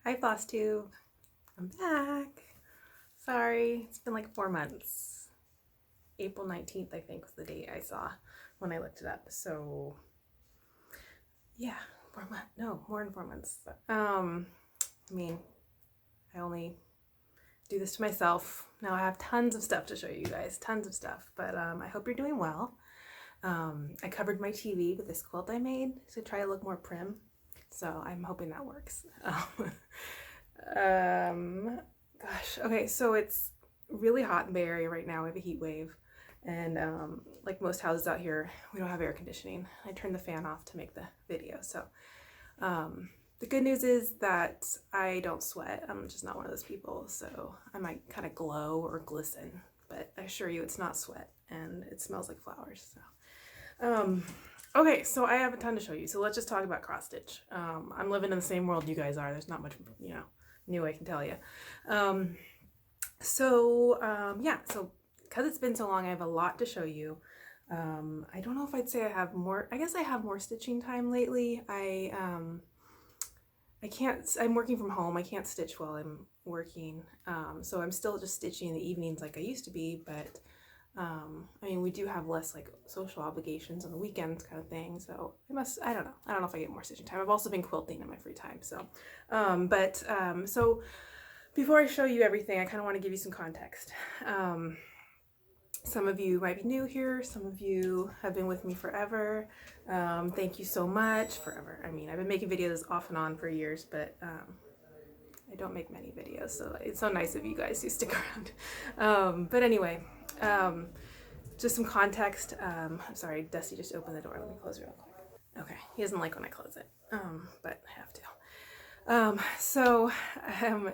Hi Flosstube, I'm back. Sorry, it's been like 4 months. April 19th, I think, was the date I saw when I looked it up. So yeah, 4 months. No, more than 4 months. I mean, I only do this to myself. Now I have tons of stuff to show you guys, tons of stuff. But I hope you're doing well. I covered my TV with this quilt I made to try to look more prim. So I'm hoping that works. Gosh, okay, so it's really hot in the Bay Area right now. We have a heat wave, and like most houses out here, we don't have air conditioning. I turned the fan off to make the video. So the good news is that I don't sweat. I'm just not one of those people, so I might kind of glow or glisten, but I assure you it's not sweat, and it smells like flowers. So okay, so I have a ton to show you, so let's just talk about cross stitch. I'm living in the same world you guys are. There's not much, new I can tell you. Yeah, so because it's been so long, I have a lot to show you. I don't know if I'd say I have more. I guess I have more stitching time lately. I'm working from home. I can't stitch while I'm working. So I'm still just stitching in the evenings like I used to be, but I mean, we do have less like social obligations on the weekends kind of thing. So I don't know. I don't know if I get more stitching time. I've also been quilting in my free time. So, so before I show you everything, I kind of want to give you some context. Some of you might be new here. Some of you have been with me forever. Thank you so much. Forever. I mean, I've been making videos off and on for years, but I don't make many videos, so it's so nice of you guys to stick around. But anyway, just some context. I'm sorry, Dusty just opened the door. Let me close it real quick. Okay, he doesn't like when I close it, but I have to.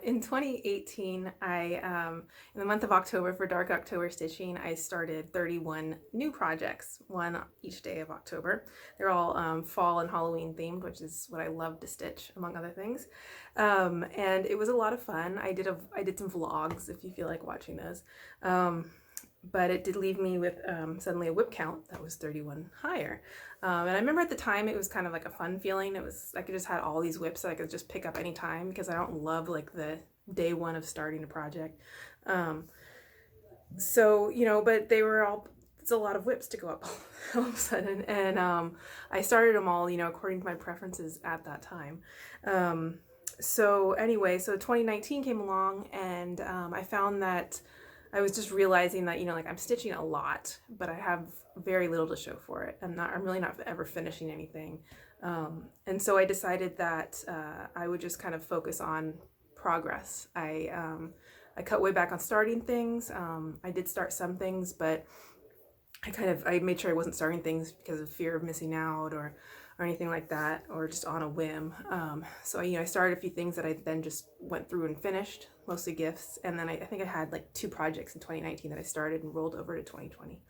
In 2018, in the month of October, for Dark October Stitching, I started 31 new projects, one each day of October. They're all fall and Halloween themed, which is what I love to stitch, among other things. And it was a lot of fun. I did some vlogs, if you feel like watching those. But it did leave me with suddenly a whip count that was 31 higher. And I remember at the time it was kind of like a fun feeling. It was like I just had all these whips that I could just pick up anytime, because I don't love like the day one of starting a project. But they were all, it's a lot of whips to go up all of a sudden. And I started them all, according to my preferences at that time. So 2019 came along, and I found that I was just realizing that, like I'm stitching a lot, but I have very little to show for it. I'm really not ever finishing anything. And so I decided that I would just kind of focus on progress. I cut way back on starting things. I did start some things, but I made sure I wasn't starting things because of fear of missing out or anything like that, or just on a whim. So I started a few things that I then just went through and finished, mostly gifts. And then I think I had like 2 projects in 2019 that I started and rolled over to 2020.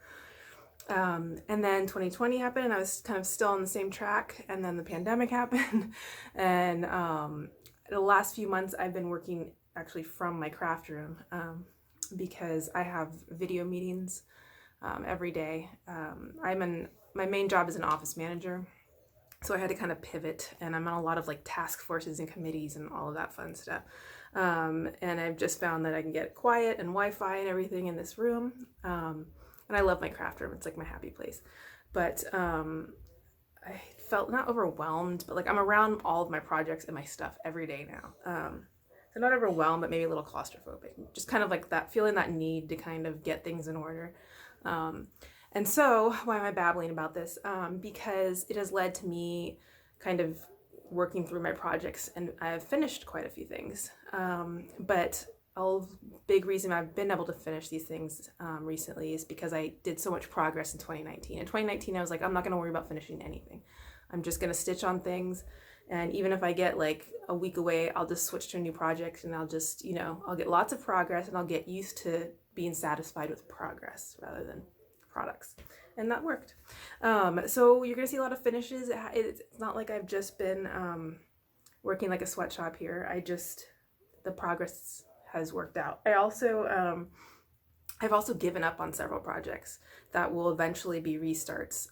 And then 2020 happened, and I was kind of still on the same track, and then the pandemic happened. And the last few months I've been working actually from my craft room, because I have video meetings every day. My main job is an office manager, so I had to kind of pivot, and I'm on a lot of like task forces and committees and all of that fun stuff. And I've just found that I can get quiet and Wi-Fi and everything in this room. And I love my craft room. It's like my happy place. But I felt not overwhelmed, but like I'm around all of my projects and my stuff every day now. So not overwhelmed, but maybe a little claustrophobic. Just kind of like that, feeling that need to kind of get things in order. And so, why am I babbling about this? Because it has led to me kind of working through my projects, and I've finished quite a few things. But a big reason I've been able to finish these things recently is because I did so much progress in 2019. In 2019, I was like, I'm not going to worry about finishing anything. I'm just going to stitch on things. And even if I get like a week away, I'll just switch to a new project, and I'll just, I'll get lots of progress, and I'll get used to being satisfied with progress rather than products. And that worked. So you're going to see a lot of finishes. It's not like I've just been working like a sweatshop here. The progress has worked out. I've also given up on several projects that will eventually be restarts.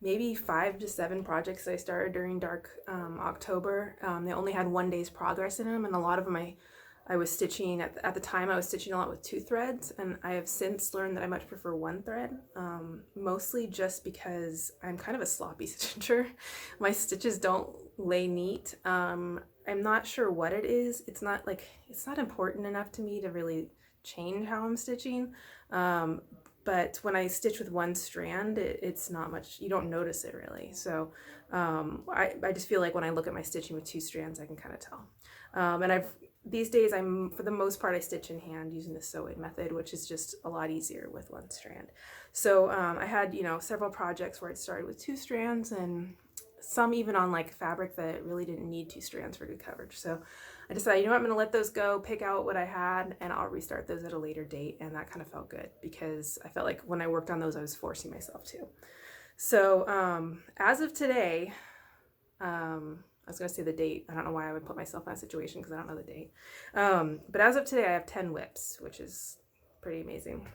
maybe 5 to 7 projects I started during dark October. They only had 1 day's progress in them, and a lot of them I was stitching at the time. I was stitching a lot with 2 threads, and I have since learned that I much prefer 1 thread, mostly just because I'm kind of a sloppy stitcher. My stitches don't lay neat. I'm not sure what it is. It's not important enough to me to really change how I'm stitching. But when I stitch with 1 strand, it's not much, you don't notice it really. So I just feel like when I look at my stitching with 2 strands, I can kind of tell. And these days, for the most part, I stitch in hand using the sew-in method, which is just a lot easier with 1 strand. So I had, several projects where it started with 2 strands, and some even on like fabric that really didn't need 2 strands for good coverage. So I decided, I'm going to let those go, pick out what I had, and I'll restart those at a later date. And that kind of felt good because I felt like when I worked on those, I was forcing myself to. So as of today, I was going to say the date. I don't know why I would put myself in that situation because I don't know the date. But as of today, I have 10 whips, which is pretty amazing.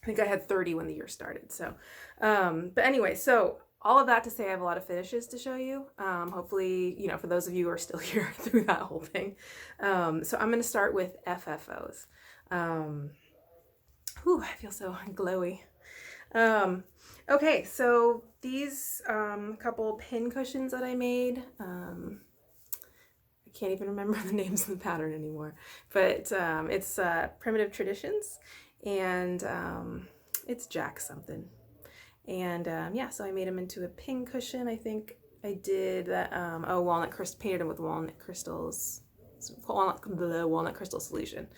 I think I had 30 when the year started. So, but anyway, so all of that to say I have a lot of finishes to show you. Hopefully, for those of you who are still here through that whole thing. So I'm going to start with FFOs. I feel so glowy. Okay, so these couple pin cushions that I made, I can't even remember the names of the pattern anymore, but it's Primitive Traditions, and it's Jack something. And yeah, so I made them into a pin cushion. I think I did that, painted them with walnut crystals, walnut crystal solution.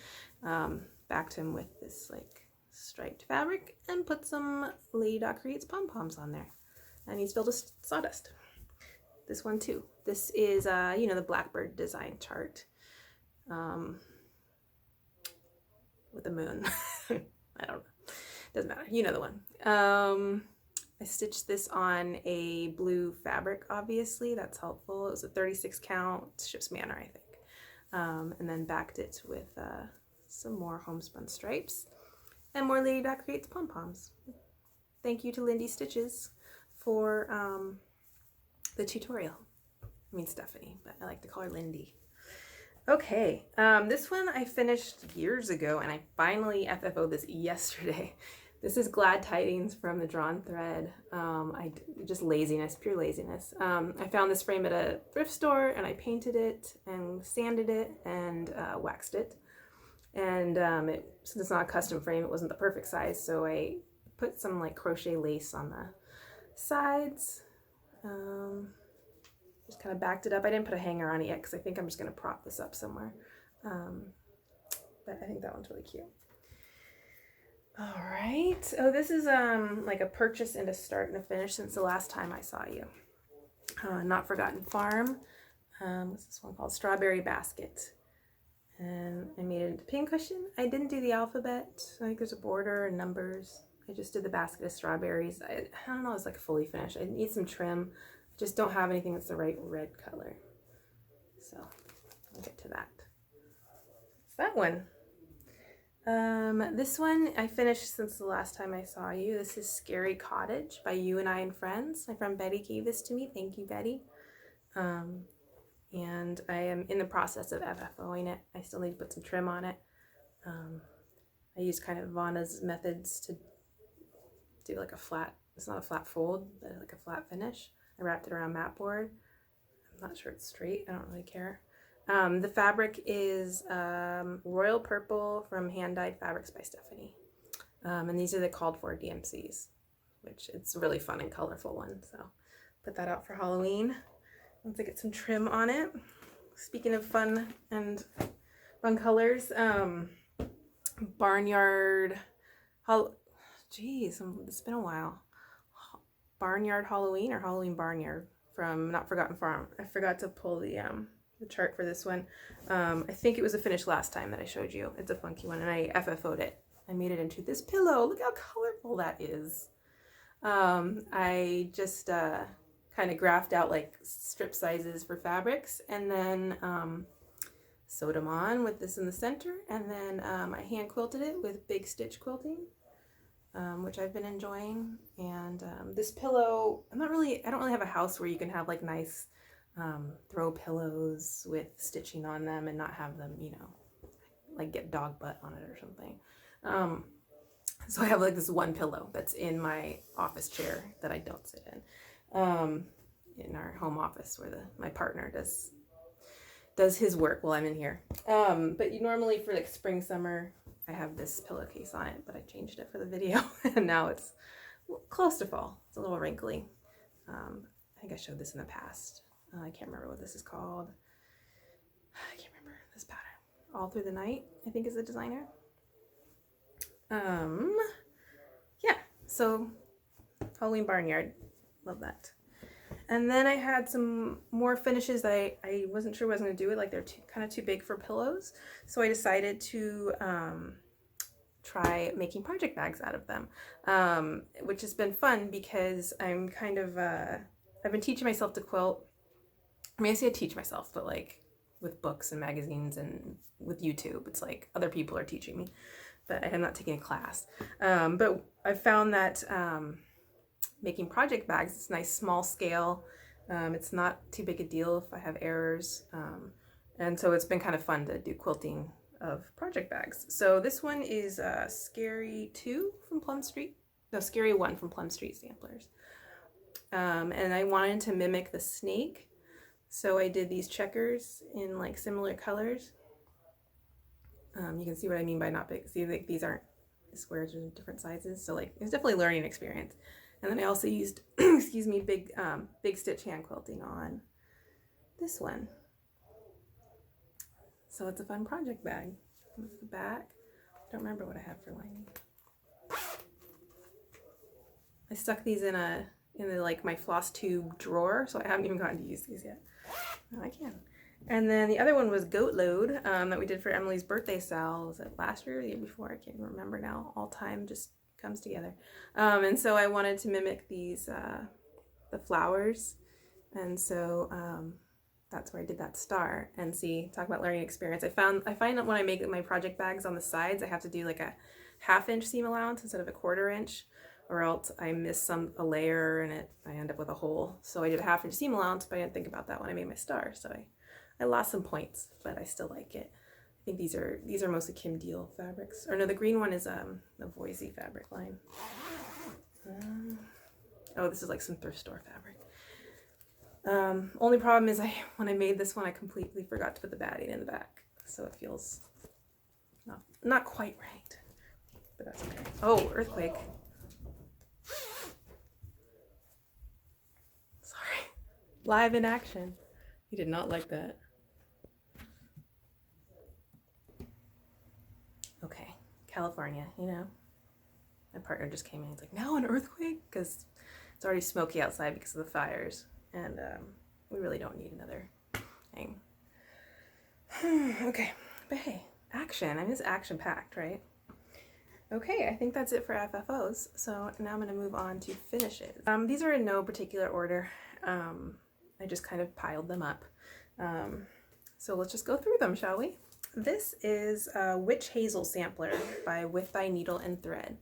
Backed him with this like striped fabric and put some Lady Dot Creates pom-poms on there. And he's filled with sawdust. This one too. This is, the Blackbird design chart. With the moon. I don't know. Doesn't matter. You know the one. I stitched this on a blue fabric, obviously. That's helpful. It was a 36 count. Ships Manor, I think. And then backed it with some more homespun stripes and more Lady Dot Creates pom-poms. Thank you to Lindy Stitches for the tutorial. I mean Stephanie, but I like to call her Lindy. Okay, this one I finished years ago, and I finally FFO'd this yesterday. This is Glad Tidings from the Drawn Thread. Just laziness, pure laziness. I found this frame at a thrift store, and I painted it and sanded it and waxed it. And since it's not a custom frame, it wasn't the perfect size, so I put some like crochet lace on the sides. Just kind of backed it up. I didn't put a hanger on it yet because I think I'm just going to prop this up somewhere. But I think that one's really cute. All right. Oh, this is like a purchase and a start and a finish since the last time I saw you. Not Forgotten Farm. What's this one called? Strawberry Basket. And I made it into pincushion. I didn't do the alphabet. I think there's a border and numbers. I just did the basket of strawberries. I don't know, it's like fully finished. I need some trim. I just don't have anything that's the right red color. So I'll get to that. It's that one. This one I finished since the last time I saw you. This is Scary Cottage by You and I and Friends. My friend Betty gave this to me. Thank you, Betty. And I am in the process of FFOing it. I still need to put some trim on it. I use kind of Vanna's methods to do like a flat, it's not a flat fold, but like a flat finish. I wrapped it around mat board. I'm not sure it's straight. I don't really care. The fabric is Royal Purple from Hand Dyed Fabrics by Stephanie. And these are the called for DMCs, which it's a really fun and colorful one. So put that out for Halloween once I get some trim on it. Speaking of fun and fun colors, Barnyard, it's been a while. Barnyard Halloween or Halloween Barnyard from Not Forgotten Farm. I forgot to pull the chart for this one. I think it was a finish last time that I showed you. It's a funky one, and I FFO'd it. I made it into this pillow. Look how colorful that is. I just kind of graphed out like strip sizes for fabrics, and then sewed them on with this in the center, and then I hand quilted it with big stitch quilting. which I've been enjoying. And this pillow, I don't really have a house where you can have like nice throw pillows with stitching on them and not have them, you know, like get dog butt on it or something. So I have like this one pillow that's in my office chair that I don't sit in our home office where my partner does his work while I'm in here. But normally for like spring, summer, I have this pillowcase on it, but I changed it for the video and now it's close to fall. It's a little wrinkly. I think I showed this in the past. I can't remember what this is called. I can't remember this pattern. All Through the Night, I think, is the designer. Yeah, so Halloween Barnyard, love that. And then I had some more finishes that I wasn't sure what I was going to do. Like they're kind of too big for pillows. So I decided to try making project bags out of them, which has been fun because I'm kind of, I've been teaching myself to quilt. I mean, I say I teach myself, but like with books and magazines and with YouTube, it's like other people are teaching me, but I am not taking a class. But I found that making project bags, it's nice small scale. It's not too big a deal if I have errors. And so it's been kind of fun to do quilting of project bags. So this one is Scary 2 from Plum Street. No, Scary 1 from Plum Street Samplers. And I wanted to mimic the snake. So I did these checkers in like similar colors. You can see what I mean by not big. See, like these aren't squares, are different sizes. So like it's definitely a learning experience. And then I also used, excuse me, big stitch hand quilting on this one. So it's a fun project bag. This is the back. I don't remember what I have for lining. I stuck these in the like my Flosstube drawer, so I haven't even gotten to use these yet. Oh, I can. And then the other one was Goat Load that we did for Emily's birthday sale. Was it last year or the year before? I can't even remember now. All time just comes together. And so I wanted to mimic these, the flowers. And so that's where I did that star. And see, talk about learning experience. I find that when I make my project bags on the sides, I have to do like a 1/2 inch seam allowance instead of a 1/4 inch, or else I miss a layer and I end up with a hole. So I did a 1/2 inch seam allowance, but I didn't think about that when I made my star. So I lost some points, but I still like it. I think these are mostly Kim Deal fabrics. Or no, the green one is the Boise fabric line. Oh, this is like some thrift store fabric. Only problem is when I made this one, I completely forgot to put the batting in the back. So it feels not quite right, but that's okay. Oh, earthquake. Sorry. Live in action. He did not like that. Okay, California, you know. My partner just came in. He's like, now an earthquake? Because it's already smoky outside because of the fires. And we really don't need another thing. Okay, but hey, action. I mean, it's action-packed, right? Okay, I think that's it for FFOs. So now I'm going to move on to finishes. These are in no particular order. I just kind of piled them up. So let's just go through them, shall we? This is a Witch Hazel sampler by With Thy Needle and Thread.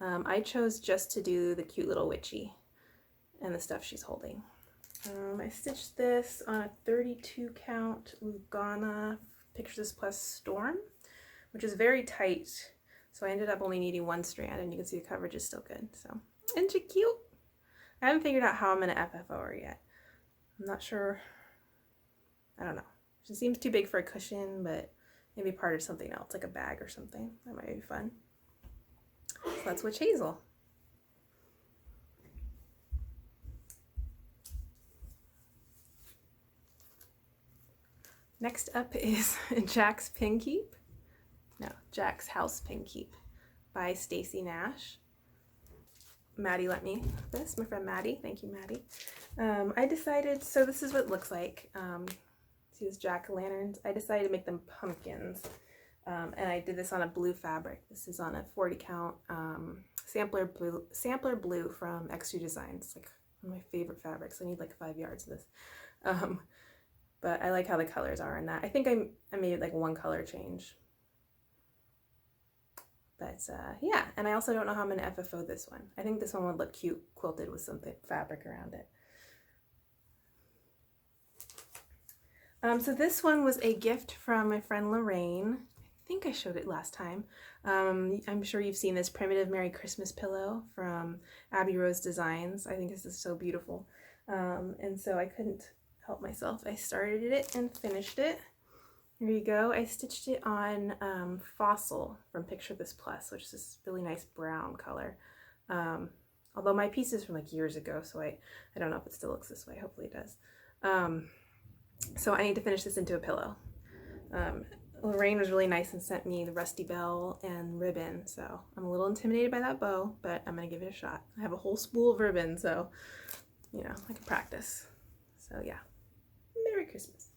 I chose just to do the cute little witchy and the stuff she's holding. I stitched this on a 32 count Lugana Pictures Plus Storm, which is very tight. So I ended up only needing 1 strand, and you can see the coverage is still good. So, isn't she cute? I haven't figured out how I'm going to FFO her yet. I'm not sure. I don't know. She seems too big for a cushion, but maybe part of something else, like a bag or something. That might be fun. So that's Witch Hazel. Next up is Jack's Pin Keep. No, Jack's House Pin Keep by Stacy Nash. Maddie let me this, my friend Maddie. Thank you, Maddie. I decided, so this is what it looks like. See these jack-o'-lanterns? I decided to make them pumpkins. And I did this on a blue fabric. This is on a 40 count sampler blue from X2 Designs. It's like one of my favorite fabrics. I need like 5 yards of this. But I like how the colors are in that. I think I made like 1 color change. But yeah, and I also don't know how I'm going to FFO this one. I think this one would look cute quilted with something fabric around it. So this one was a gift from my friend Lorraine. I think I showed it last time. I'm sure you've seen this primitive Merry Christmas pillow from Abby Rose Designs. I think this is so beautiful. And so I couldn't help myself. I started it and finished it. Here you go. I stitched it on Fossil from Picture This Plus, which is this really nice brown color. Although my piece is from like years ago, so I don't know if it still looks this way. Hopefully it does. So I need to finish this into a pillow. Lorraine was really nice and sent me the rusty bell and ribbon, so I'm a little intimidated by that bow, but I'm going to give it a shot. I have a whole spool of ribbon, so, you know, I can practice. So yeah, Merry Christmas.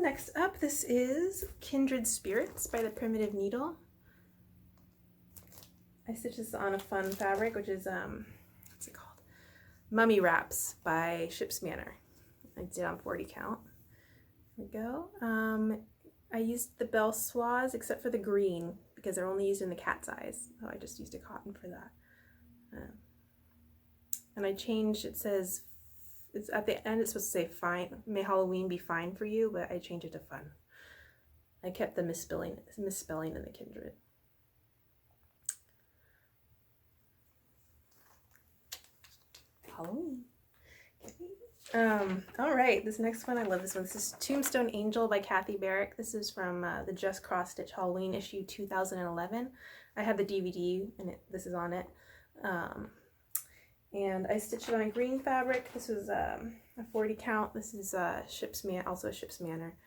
Next up, this is Kindred Spirits by the Primitive Needle. I stitched this on a fun fabric, which is, what's it called? Mummy Wraps by Ship's Manor. I did on 40 count. There we go. I used the bell swaz except for the green because they're only used in the cat's eyes. So I just used a cotton for that. And I changed, it says, it's at the end, it's supposed to say fine, may Halloween be fine for you, but I changed it to fun. I kept the misspelling in the Kindred. Halloween. All right, this next one, I love this one. This is Tombstone Angel by Kathy Barrick. This is from the Just Cross Stitch Halloween issue 2011. I have the DVD and this is on it. And I stitched it on a green fabric. This was a 40 count. This is also a Ship's Manor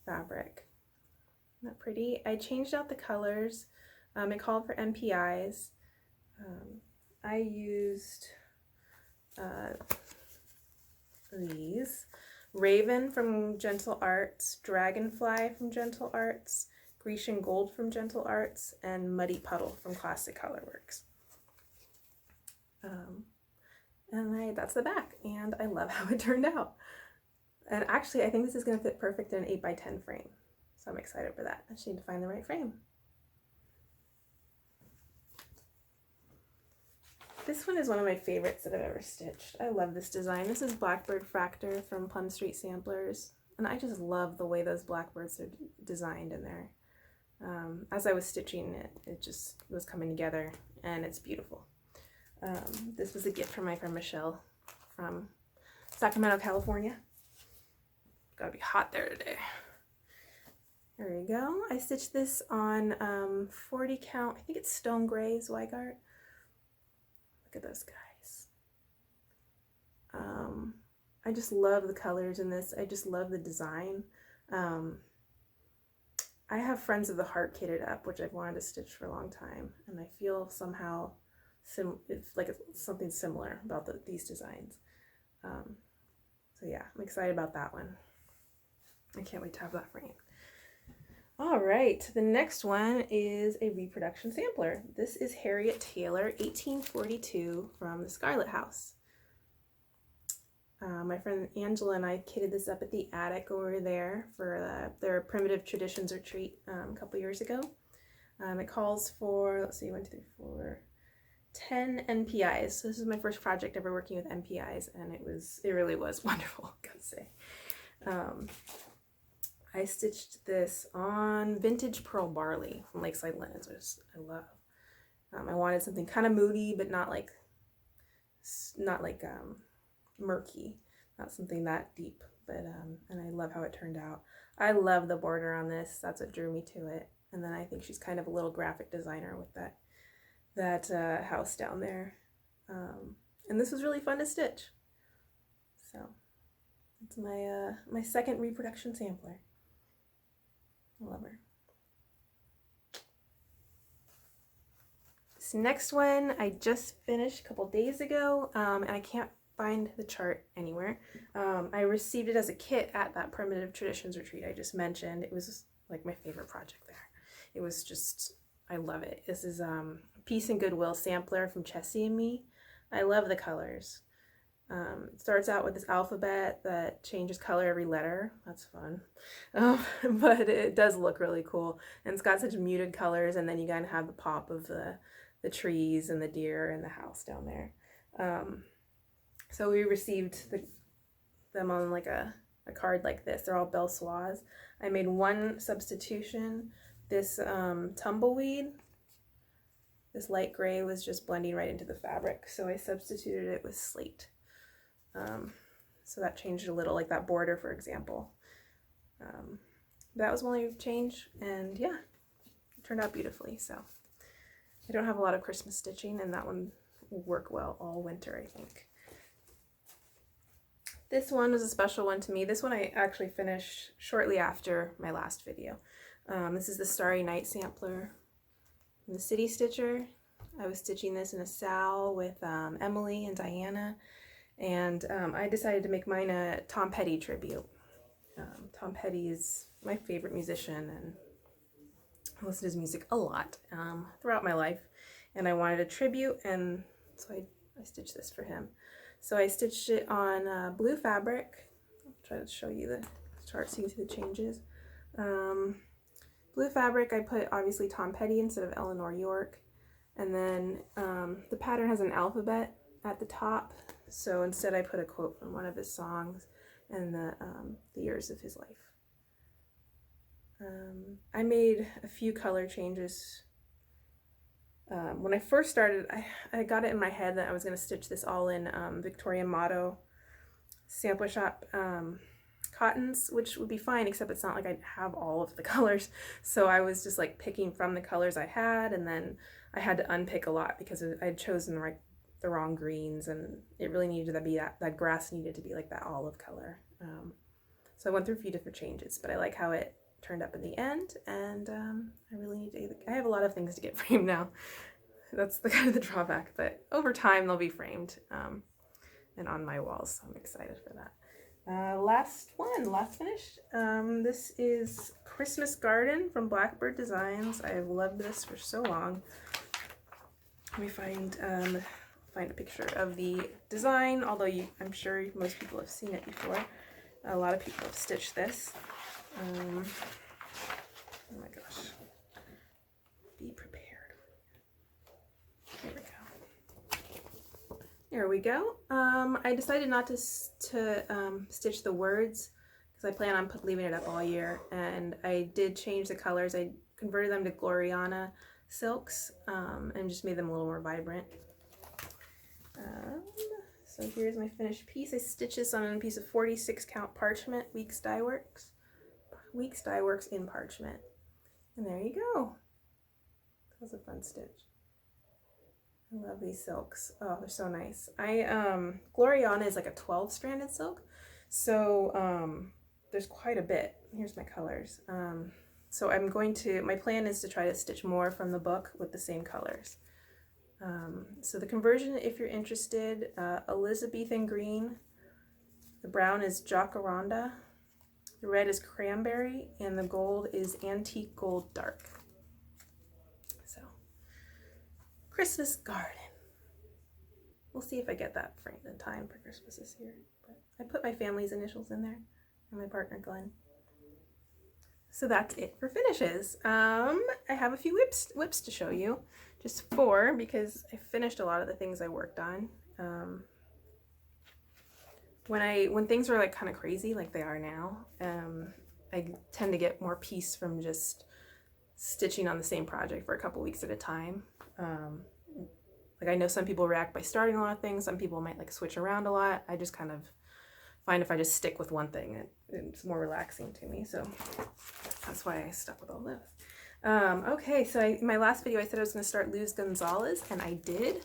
fabric. Isn't that pretty? I changed out the colors. It called for MPIs. I used these. Raven from Gentle Arts, Dragonfly from Gentle Arts, Grecian Gold from Gentle Arts, and Muddy Puddle from Classic Colorworks. And that's the back, and I love how it turned out. And actually, I think this is going to fit perfect in an 8x10 frame, so I'm excited for that. I just need to find the right frame. This one is one of my favorites that I've ever stitched. I love this design. This is Blackbird Fractor from Plum Street Samplers, and I just love the way those blackbirds are designed in there. As I was stitching it, it just was coming together, and it's beautiful. This was a gift from my friend Michelle from Sacramento, California. Gotta be hot there today. There we go. I stitched this on 40 count. I think it's Stone Gray Zweigart. Look at those guys. I just love the colors in this. I just love the design. I have Friends of the Heart kitted up, which I've wanted to stitch for a long time, and I feel somehow it's like something similar about these designs. So yeah, I'm excited about that one. I can't wait to have that frame. All right, the next one is a reproduction sampler. This is Harriet Taylor, 1842, from the Scarlet House. My friend Angela and I kitted this up at the attic when we were there for their Primitive Traditions retreat a couple years ago. It calls for, let's see, 1, 2, 3, 4, 10 NPIs. So this is my first project ever working with NPIs, and it really was wonderful, I gotta say. I stitched this on vintage pearl barley from Lakeside Linens, which I love. I wanted something kind of moody, but not like murky, not something that deep. But and I love how it turned out. I love the border on this. That's what drew me to it. And then I think she's kind of a little graphic designer with that house down there. And this was really fun to stitch. So it's my second reproduction sampler. I love her. This next one I just finished a couple days ago, and I can't find the chart anywhere. I received it as a kit at that Primitive Traditions retreat I just mentioned. It was like my favorite project there. It was just, I love it. This is Peace and Goodwill sampler from Chessy and Me. I love the colors. It starts out with this alphabet that changes color every letter. That's fun. But it does look really cool. And it's got such muted colors, and then you kind of have the pop of the trees and the deer and the house down there. So we received them on like a card like this. They're all Belsoise. I made one substitution. This tumbleweed, this light gray, was just blending right into the fabric, so I substituted it with slate. So that changed a little, like that border, for example. That was my only change, and yeah, it turned out beautifully. So I don't have a lot of Christmas stitching, and that one will work well all winter, I think. This one was a special one to me. This one I actually finished shortly after my last video. This is the Starry Night sampler from the City Stitcher. I was stitching this in a Sal with Emily and Diana, and I decided to make mine a Tom Petty tribute. Tom Petty is my favorite musician, and I listen to his music a lot throughout my life, and I wanted a tribute, and so I stitched this for him. So I stitched it on blue fabric. I'll try to show you the chart so you can see the changes. Blue fabric, I put obviously Tom Petty instead of Eleanor York, and then the pattern has an alphabet at the top, so instead I put a quote from one of his songs and the years of his life. I made a few color changes. When I first started, I got it in my head that I was going to stitch this all in Victoria Motto Sampler Shop cottons, which would be fine, except it's not like I have all of the colors. So I was just like picking from the colors I had, and then I had to unpick a lot because I had chosen the wrong greens, and it really needed to be that grass needed to be like that olive color. So I went through a few different changes, but I like how it turned up in the end, and I really need to, I have a lot of things to get framed now. That's the kind of the drawback, but over time they'll be framed and on my walls, so I'm excited for that. Last finished. This is Christmas Garden from Blackbird Designs. I've loved this for so long. Let me find a picture of the design, although I'm sure most people have seen it before. A lot of people have stitched this. Oh my gosh. Be prepared. There we go. There we go. I decided not to stitch the words because I plan on leaving it up all year, and I did change the colors. I converted them to Gloriana silks and just made them a little more vibrant. So here's my finished piece. I stitched this on a piece of 46 count parchment, Weeks Dye Works. Weeks Dye Works in parchment. And there you go. That was a fun stitch. I love these silks. Oh, they're so nice. Gloriana is like a 12 stranded silk. So there's quite a bit. Here's my colors. So my plan is to try to stitch more from the book with the same colors. So the conversion, if you're interested, Elizabethan green, the brown is Jacaranda, the red is Cranberry, and the gold is Antique Gold Dark. So, Christmas Garden. We'll see if I get that framed in time for Christmas this year. But I put my family's initials in there, and my partner Glenn. So that's it for finishes. I have a few whips to show you. Just 4, because I finished a lot of the things I worked on. When things are like kind of crazy like they are now, I tend to get more peace from just stitching on the same project for a couple weeks at a time. Like I know some people react by starting a lot of things, some people might like switch around a lot. I just kind of find if I just stick with one thing, it's more relaxing to me, so that's why I stuck with all those. Okay, so in my last video I said I was going to start Luz Gonzalez, and I did.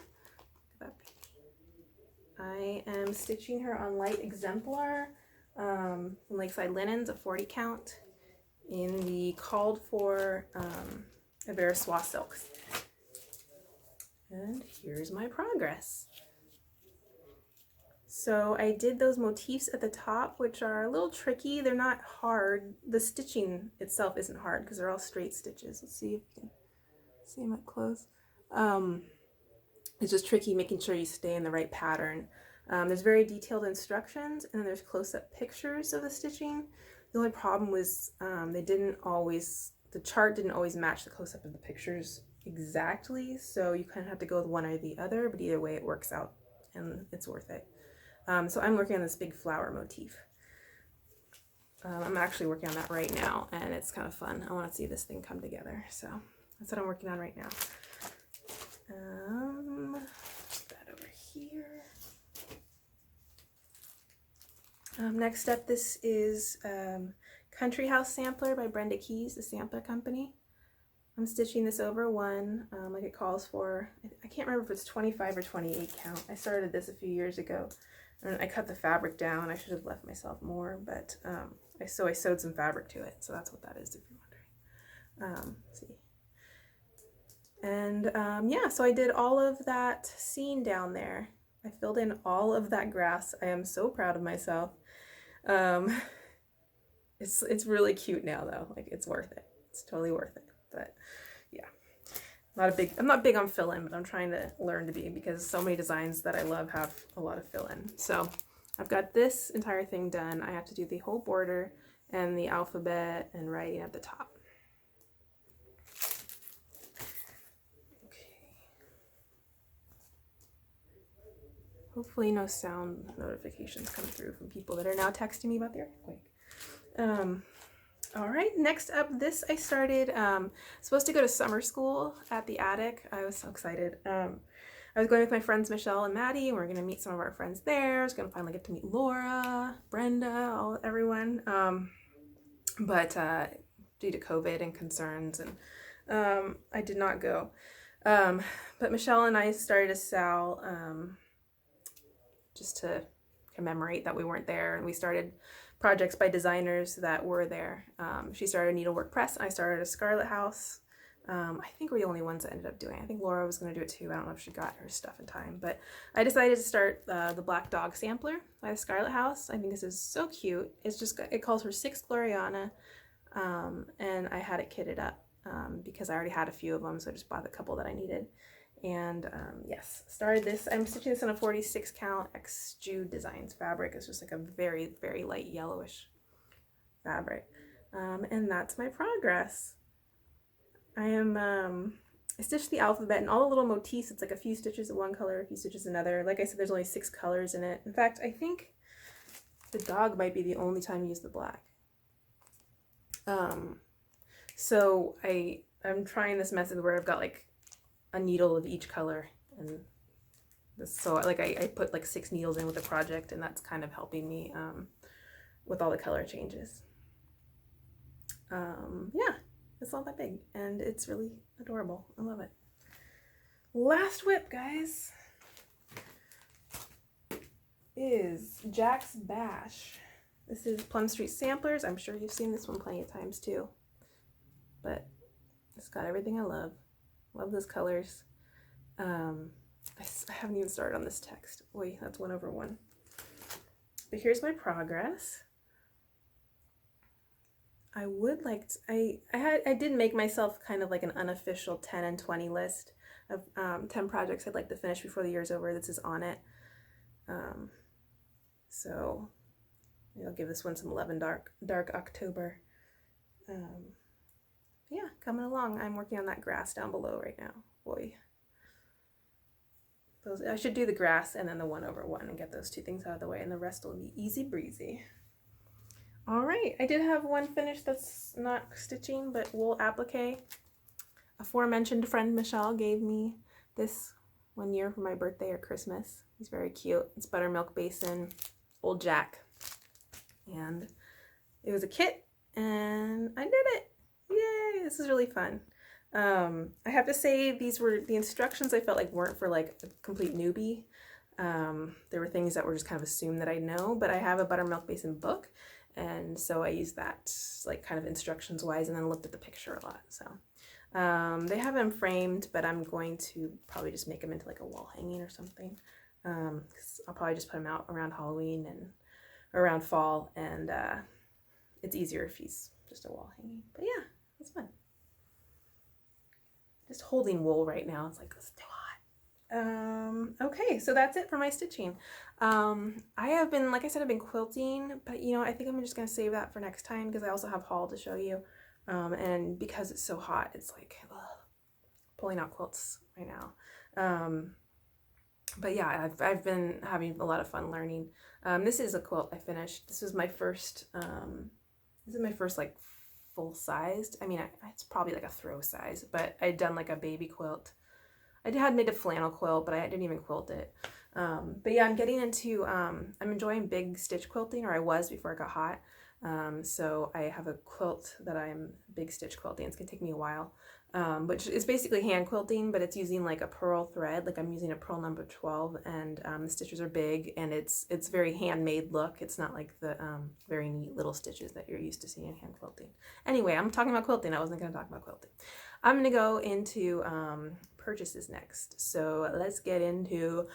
I am stitching her on light exemplar from Lakeside Linens, a 40 count, in the called for Averiswa silks. And here's my progress. So I did those motifs at the top, which are a little tricky. They're not hard. The stitching itself isn't hard because they're all straight stitches. Let's see if you can see them up close. It's just tricky making sure you stay in the right pattern. There's very detailed instructions, and then there's close-up pictures of the stitching. The only problem was the chart didn't always match the close-up of the pictures exactly, so you kind of have to go with one or the other, but either way it works out and it's worth it. So I'm working on this big flower motif. I'm actually working on that right now, and it's kind of fun. I want to see this thing come together, so that's what I'm working on right now. Put that over here. Next up, this is Country House Sampler by Brenda Keys, the sampler company. I'm stitching this over one, like it calls for. I can't remember if it's 25 or 28 count. I started this a few years ago, and I cut the fabric down. I should have left myself more, but I sewed some fabric to it, so that's what that is if you're wondering. Let's see. And yeah, so I did all of that scene down there. I filled in all of that grass. I am so proud of myself. It's really cute now though. Like, it's worth it. It's totally worth it. But yeah, I'm not big on fill-in, but I'm trying to learn to be, because so many designs that I love have a lot of fill-in. So I've got this entire thing done. I have to do the whole border and the alphabet and writing at the top. Hopefully no sound notifications come through from people that are now texting me about the earthquake. All right, next up, this I started, supposed to go to summer school at the attic. I was so excited. I was going with my friends Michelle and Maddie, and we're going to meet some of our friends there. I was going to finally get to meet Laura, Brenda, everyone. But due to COVID and concerns, and I did not go. But Michelle and I started a SAL, just to commemorate that we weren't there, and we started projects by designers that were there. She started Needlework Press, and I started a Scarlet House. I think we're the only ones that ended up doing it. I think Laura was going to do it too. I don't know if she got her stuff in time, but I decided to start the Black Dog Sampler by the Scarlet House. I think this is so cute. It calls for 6 Gloriana, and I had it kitted up because I already had a few of them, so I just bought the couple that I needed. And yes, started this. I'm stitching this on a 46 count X Jude Designs fabric. It's just like a very, very light yellowish fabric. And that's my progress. I stitched the alphabet and all the little motifs. It's like a few stitches of one color, a few stitches another. Like I said, there's only 6 colors in it. In fact, I think the dog might be the only time you use the black. So I'm trying this method where I've got like a needle of each color, and so like I put like 6 needles in with the project, and that's kind of helping me with all the color changes. Yeah, it's not that big, and it's really adorable. I love it. Last whip, guys, is Jack's Bash. This is Plum Street Samplers. I'm sure you've seen this one plenty of times too, but it's got everything I love. Love those colors. I haven't even started on this text. Wait, that's 1 over 1. But here's my progress. I would like to, I did make myself kind of like an unofficial 10 and 20 list of 10 projects I'd like to finish before the year's over. This is on it. So I'll give this one some love in dark October. Yeah, coming along. I'm working on that grass down below right now. Boy. I should do the grass and then the 1 over 1 and get those 2 things out of the way, and the rest will be easy breezy. All right, I did have one finished that's not stitching, but wool applique. Aforementioned friend Michelle gave me this one year for my birthday or Christmas. He's very cute. It's Buttermilk Basin, Old Jack. And it was a kit, and I did it. Yay, this is really fun. I have to say, these were the instructions I felt like weren't for like a complete newbie. There were things that were just kind of assumed that I know, but I have a Buttermilk Basin book, and so I used that like kind of instructions wise, and then looked at the picture a lot. So they have them framed, but I'm going to probably just make them into like a wall hanging or something. 'Cause I'll probably just put them out around Halloween and around fall, and it's easier if he's just a wall hanging. But yeah, it's fun. Just holding wool right now, it's like, it's too hot. Okay, so that's it for my stitching. I have been, like I said, I've been quilting, but you know, I think I'm just gonna save that for next time because I also have haul to show you. And because it's so hot, it's like pulling out quilts right now. But yeah, I've been having a lot of fun learning. This is a quilt I finished. This is my first like full sized. I mean, it's probably like a throw size, but I'd done like a baby quilt. I had made a flannel quilt, but I didn't even quilt it. But yeah, I'm getting into, I'm enjoying big stitch quilting, or I was before it got hot. So I have a quilt that I'm big stitch quilting. It's gonna take me a while, which is basically hand quilting, but it's using like a purl thread. Like I'm using a purl number 12, and the stitches are big, and it's very handmade look. It's not like the very neat little stitches that you're used to seeing in hand quilting. Anyway, I'm talking about quilting. I wasn't gonna talk about quilting. I'm gonna go into purchases next. So let's get into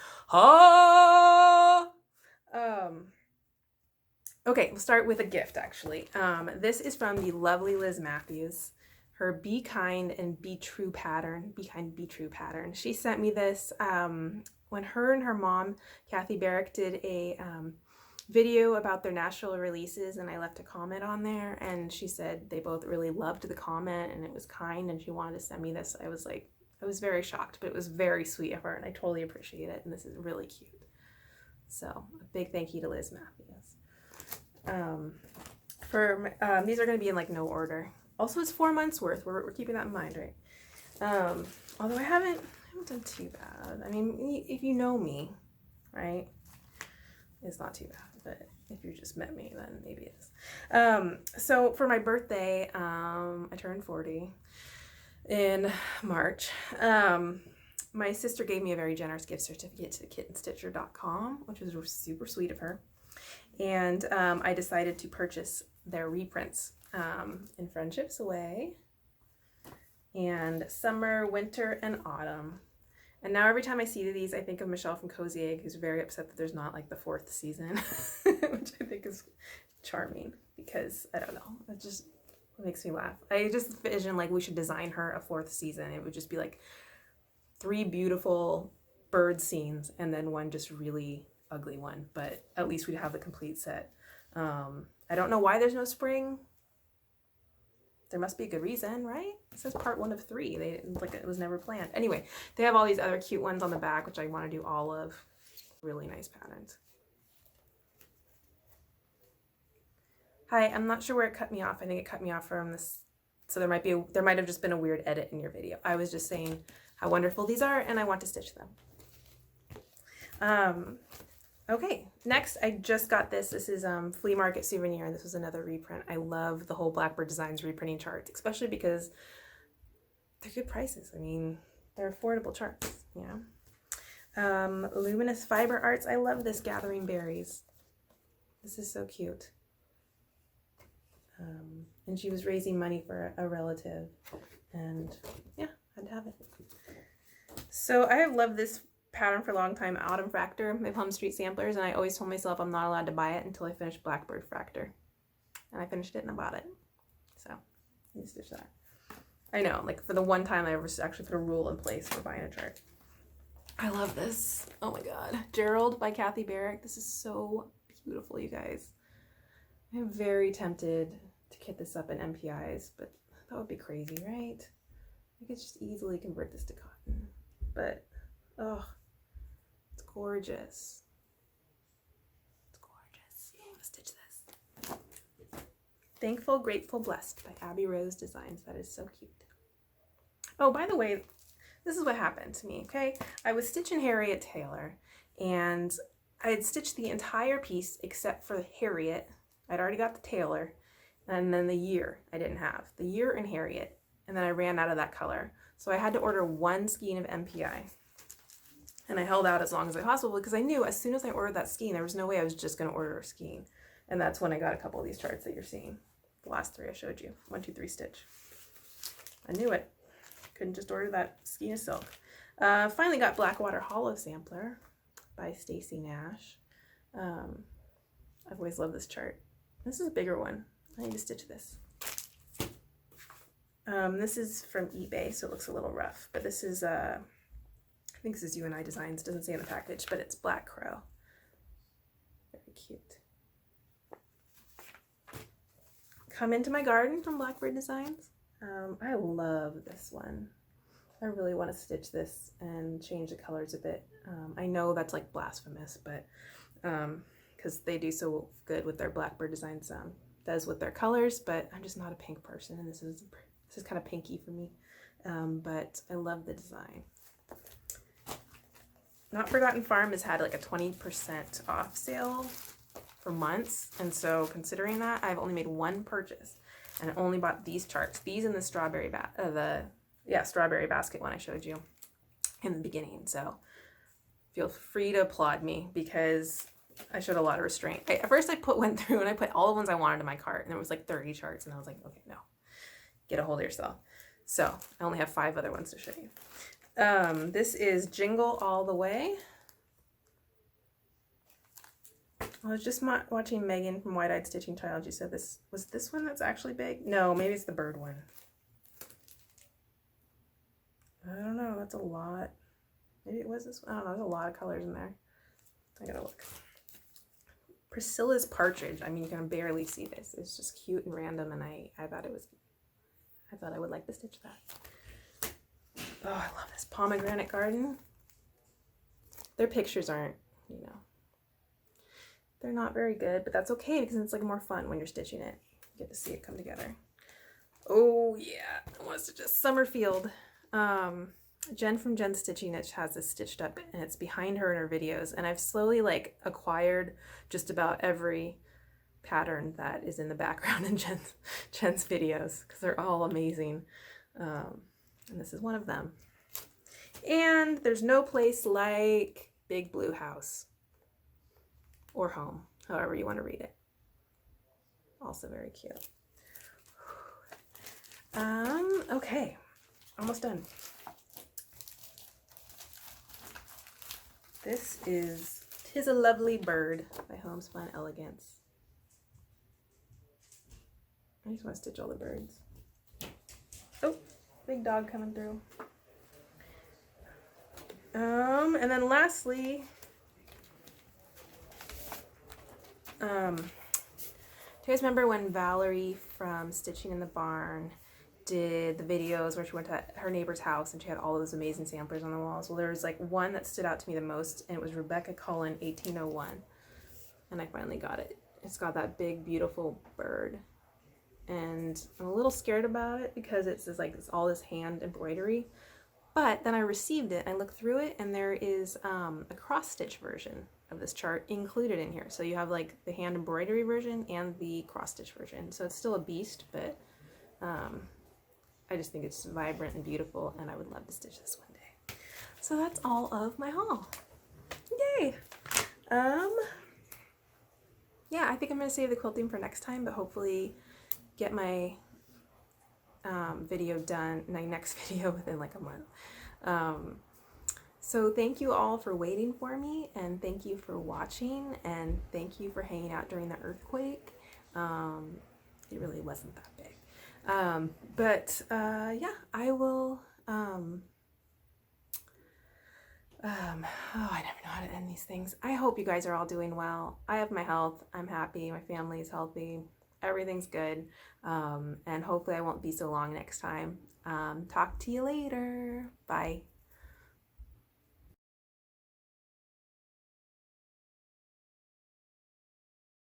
okay, we'll start with a gift actually. This is from the lovely Liz Matthews. Her Be Kind and Be True pattern. Be Kind, Be True pattern. She sent me this when her and her mom, Kathy Barrick, did a video about their national releases, and I left a comment on there, and she said they both really loved the comment and it was kind, and she wanted to send me this. I was very shocked, but it was very sweet of her, and I totally appreciate it, and this is really cute. So a big thank you to Liz Matthews. These are going to be in like no order. Also, it's 4 months worth. We're keeping that in mind, right? Although I haven't done too bad. I mean, if you know me, right, it's not too bad. But if you just met me, then maybe it is. So for my birthday, I turned 40 in March. My sister gave me a very generous gift certificate to kittenstitcher.com, which was super sweet of her. And I decided to purchase their reprints in Friendships Away and Summer, Winter, and Autumn. And now every time I see these, I think of Michelle from Cozy Egg, who's very upset that there's not like the 4th season, which I think is charming because, I don't know, it just makes me laugh. I just envision like we should design her a 4th season. It would just be like 3 beautiful bird scenes and then one just really ugly one, but at least we'd have the complete set. I don't know why there's no spring. There must be a good reason, right? It says part 1 of 3. It was never planned. Anyway, they have all these other cute ones on the back, which I want to do all of. Really nice patterns. Hi, I'm not sure where it cut me off. I think it cut me off from this. So there might have just been a weird edit in your video. I was just saying how wonderful these are, and I want to stitch them. Okay, next I just got this. This is Flea Market Souvenir, and this was another reprint. I love the whole Blackbird Designs reprinting charts, especially because they're good prices. I mean, they're affordable charts, you know. Luminous Fiber Arts. I love this Gathering Berries. This is so cute. And she was raising money for a relative, and yeah, had to have it. So I have loved this pattern for a long time, Autumn Fractor, my Plum Street samplers, and I always told myself I'm not allowed to buy it until I finish Blackbird Fractor. And I finished it and I bought it. So, I need to stitch that. I know, like for the one time I ever actually put a rule in place for buying a chart. I love this. Oh my god. Gerald by Kathy Barrick. This is so beautiful, you guys. I'm very tempted to kit this up in MPIs, but that would be crazy, right? I could just easily convert this to cotton. But, oh, it's gorgeous. It's gorgeous. I'm gonna stitch this. Thankful, Grateful, Blessed by Abby Rose Designs. That is so cute. Oh, by the way, this is what happened to me, okay? I was stitching Harriet Taylor, and I had stitched the entire piece except for Harriet. I'd already got the Taylor, and then the year I didn't have. The year and Harriet, and then I ran out of that color. So I had to order 1 skein of MPI. And I held out as long as I possible because I knew as soon as I ordered that skein, there was no way I was just going to order a skein. And that's when I got a couple of these charts that you're seeing. The last 3 I showed you. 1, 2, 3 stitch. I knew it. Couldn't just order that skein of silk. Finally got Blackwater Holo Sampler by Stacy Nash. I've always loved this chart. This is a bigger one. I need to stitch this. This is from eBay, so it looks a little rough, but this is think this is UNI Designs, doesn't say in the package, but it's Black Crow. Very cute. Come Into My Garden from Blackbird Designs. I love this one. I really want to stitch this and change the colors a bit. I know that's like blasphemous, but because they do so good with their Blackbird Designs does with their colors, but I'm just not a pink person, and this is kind of pinky for me. But I love the design. Not Forgotten Farm has had like a 20% off sale for months, and so considering that, I've only made one purchase, and I only bought these charts. These in the strawberry strawberry basket one I showed you in the beginning. So feel free to applaud me because I showed a lot of restraint. At first I went through and I put all the ones I wanted in my cart, and there was like 30 charts, and I was like, okay, no, get a hold of yourself. So I only have 5 other ones to show you. This is Jingle All the Way. I was just watching Megan from Wide Eyed Stitching Child. She said this was this one that's actually big. No, maybe it's the bird one. I don't know. That's a lot. Maybe it was this one. I don't know. There's a lot of colors in there. I gotta look. Priscilla's Partridge. I mean, you can barely see this. It's just cute and random, and I thought I would like to stitch that. Oh, I love this Pomegranate Garden. Their pictures aren't, you know, they're not very good, but that's okay because it's like more fun when you're stitching it. You get to see it come together. Oh yeah, I want to stitch a Summerfield. Jen from Jen Stitching It has this stitched up, and it's behind her in her videos, and I've slowly like acquired just about every pattern that is in the background in Jen's videos because they're all amazing. And this is one of them. And there's no place like Big Blue House or Home, however you want to read it. Also very cute. Okay, almost done. This is "'Tis a Lovely Bird" by Homespun Elegance. I just want to stitch all the birds. Oh, big dog coming through. And then lastly, do you guys remember when Valerie from Stitching in the Barn did the videos where she went to her neighbor's house and she had all those amazing samplers on the walls? Well, there was like one that stood out to me the most, and it was Rebecca Cullen 1801, and I finally got it. It's got that big beautiful bird, and I'm a little scared about it because it's all this hand embroidery. But then I received it, I looked through it, and there is a cross-stitch version of this chart included in here. So you have like the hand embroidery version and the cross-stitch version. So it's still a beast, but I just think it's vibrant and beautiful, and I would love to stitch this one day. So that's all of my haul. Yay! Yeah, I think I'm going to save the quilting for next time, but hopefully get my video done, my next video within like a month. So thank you all for waiting for me, and thank you for watching, and thank you for hanging out during the earthquake. It really wasn't that big. Yeah, I will, oh, I never know how to end these things. I hope you guys are all doing well. I have my health. I'm happy. My family is healthy. Everything's good. And hopefully I won't be so long next time. Talk to you later. Bye.